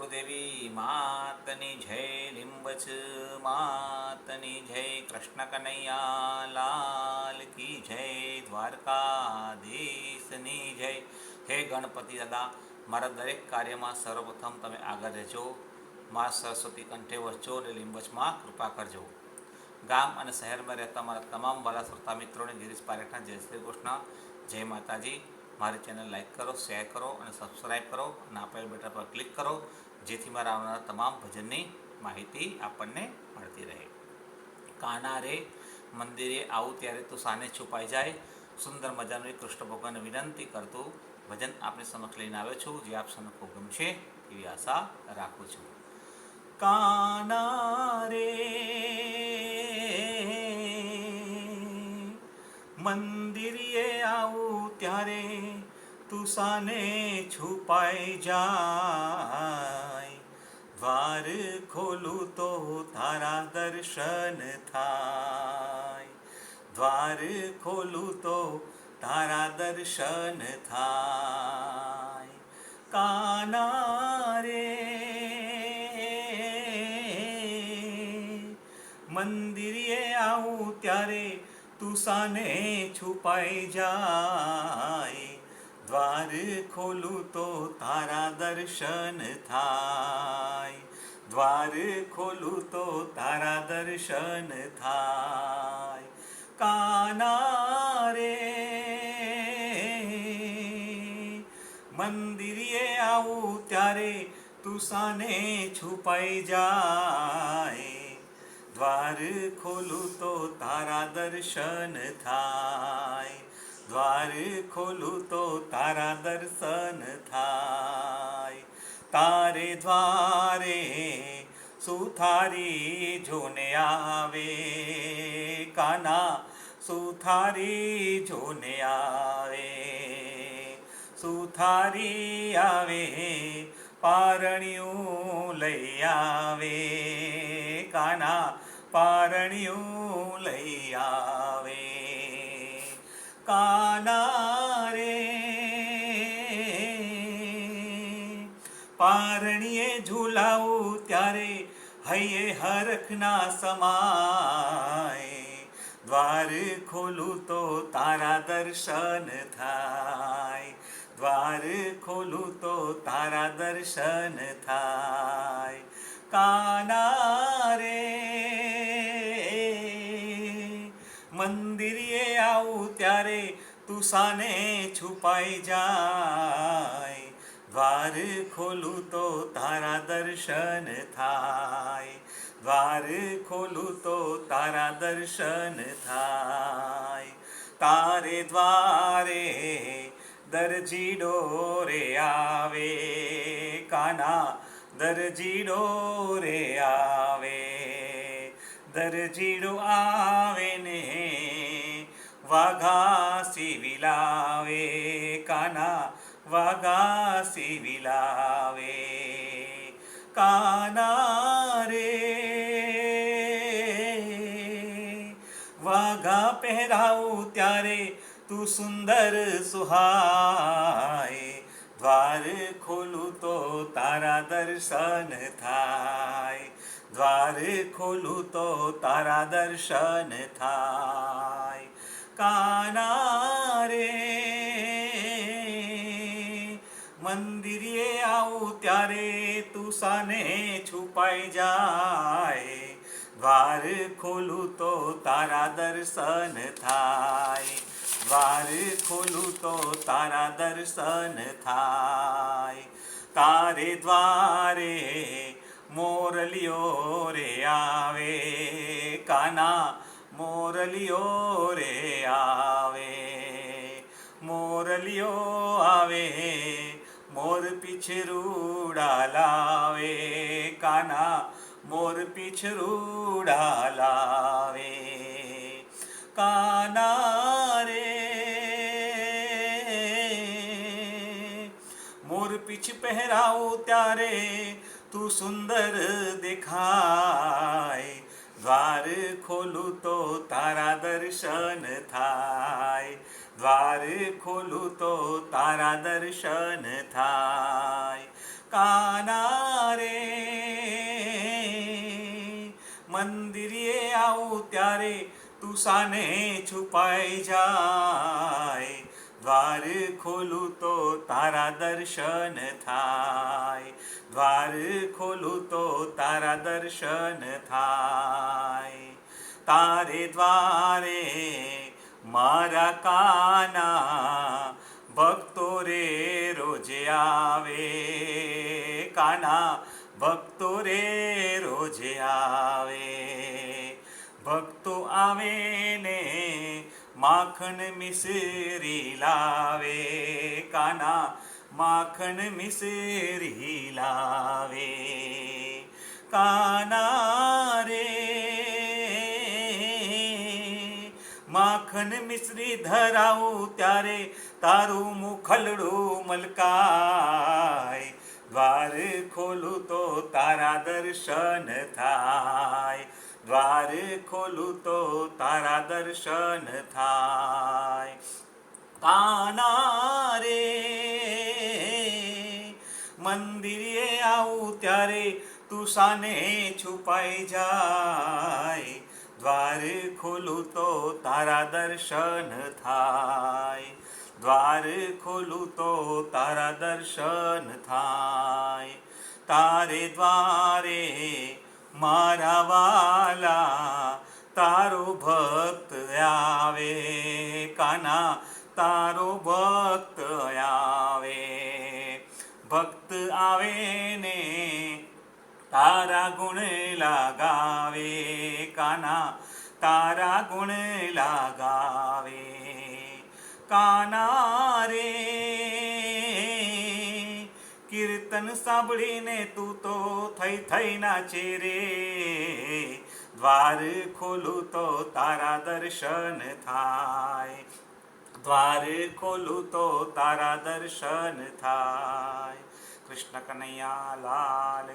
વાગદેવી માતની જય, લીંબચ માતની જય, કૃષ્ણ કનૈયા લાલ કી જય, દ્વારકાધીશની જય. હે ગણપતિ દાદા, મારા દરેક કાર્યમાં સર્વપ્રથમ તમે આગળ રહેજો. મા સરસ્વતી કંઠે વસજો અને લીંબચમાં કૃપા કરજો. ગામ અને શહેરમાં રહેતા મારા તમામ વાલા શ્રોતા મિત્રોને ગિરીશ પારેખના જય શ્રી કૃષ્ણ, જય માતાજી. મારી ચેનલ લાઇક કરો, શેર કરો અને સબસ્ક્રાઈબ કરો અને આપેલ બટન પર ક્લિક કરો, જેથી મારા આવનારા તમામ ભજનની માહિતી આપણને મળતી રહે. કાના રે મંદિરે આવું ત્યારે તું સાને છુપાઈ જાય, સુંદર મજાનું એક કૃષ્ણ ભગવાનને વિનંતી કરતું ભજન આપની સમક્ષ લઈને આવ્યો છું, જે આપ સૌને ખૂબ ગમશે એવી આશા રાખું છું. કાના રે મંદિરે આવું ત્યારે તું સાને છુપાઈ જાય, દ્વાર ખોલું તો તારા દર્શન થાય, દ્વાર ખોલું તો તારા દર્શન થાય. કાના રે મંદિરે આવું ત્યારે તું સાને છુપાઈ જાય, દ્વાર ખોલું તો તારા દર્શન થાય, દ્વાર ખોલું તો તારા દર્શન થાય. કાના રે મંદિરે આવું ત્યારે તું સાને છુપાઈ જાય, દ્વાર ખોલું તો તારા દર્શન થાય, દ્વાર ખોલું તો તારા દર્શન થાય. તારે દ્વારે સુથારી જોને આવે, કાના સુથારી જોને આવે, સુથારી આવે પારણિયું લઈ આવે, કાના પારણિયું લઈ આવે. કાના રે પારણીએ ઝૂલાવું ત્યારે હૈયે હરખના સમાય, દ્વાર ખોલું તો તારા દર્શન થાય, દ્વાર ખોલું તો તારા દર્શન થાય. કાના રે મંદિરે આવું ત્યારે તું સાને છુપાઈ જાય, દ્વાર ખોલું તો તારા દર્શન થાય, દ્વાર ખોલું તો તારા દર્શન થાય. તારે દ્વારે દરજીડો રે આવે, કાના દરજીડો રે આવે, દરજીડો આવે ને વાઘા સીવિલાવે, કાના વાઘા સીવિલાવે. કાના રે વાઘા પહેરાવું ત્યારે તું સુંદર સુહાય, દ્વાર ખોલું તો તારા દર્શન થાય, દ્વાર ખોલું તો તારા દર્શન થાય. કાના રે મંદિરે આવું ત્યારે તું સાને છુપાઈ જાય, દ્વાર ખોલું તો તારા દર્શન થાય, દ્વાર ખોલું તો તારા દર્શન થાય. તારે દ્વારે મોરલિયો રે આવે, કાના મોરલિયો રે આવે, મોરલિયો આવે મોર પીછરૂડા લાવે, કાના મોર પીછરૂડા લાવે. કાના રે મોર પીછ પહેરાવું ત્યારે તું સુંદર દેખાય, દ્વાર ખોલું તો તારા દર્શન થાય, દ્વાર ખોલું તો તારા દર્શન થાય. કાના રે સાને છુપાઈ જાય, દ્વાર ખોલું તો તારા દર્શન થાય, દ્વાર ખોલું તો તારા દર્શન થાય. તારે દ્વારે મારા કાના, ભક્તો રે રોજે આવે, કાના ભક્તો રે રોજે આવે. ભક્તો આવે ને માખણ મિસરી લાવે, કાના માખણ મિસરી લાવે. કાના રે માખણ મિશ્રી ધરાવું ત્યારે તારું મુખલડું મલકાય, દ્વાર ખોલું તો તારા દર્શન થાય, દ્વાર ખોલું તો તારા દર્શન થાય. કાના રે મંદિરે આવું ત્યારે તું સાને છુપાઈ જાય, દ્વાર ખોલું તો તારા દર્શન થાય, દ્વાર ખોલું તો તારા દર્શન થાય. તારે દ્વારે મારા વાલા તારો ભક્ત આવે, કાના તારો ભક્ત આવે. ભક્ત આવે ને તારા ગુણ લગાવે, કાના તારા ગુણ લગાવે. કાના રે કીર્તન સાંભળીને તું તો થઈ નાચે રે, દ્વાર ખોલું તો તારા દર્શન થાય, દ્વાર ખોલું તો તારા દર્શન થાય. કૃષ્ણ કનૈયા લાલ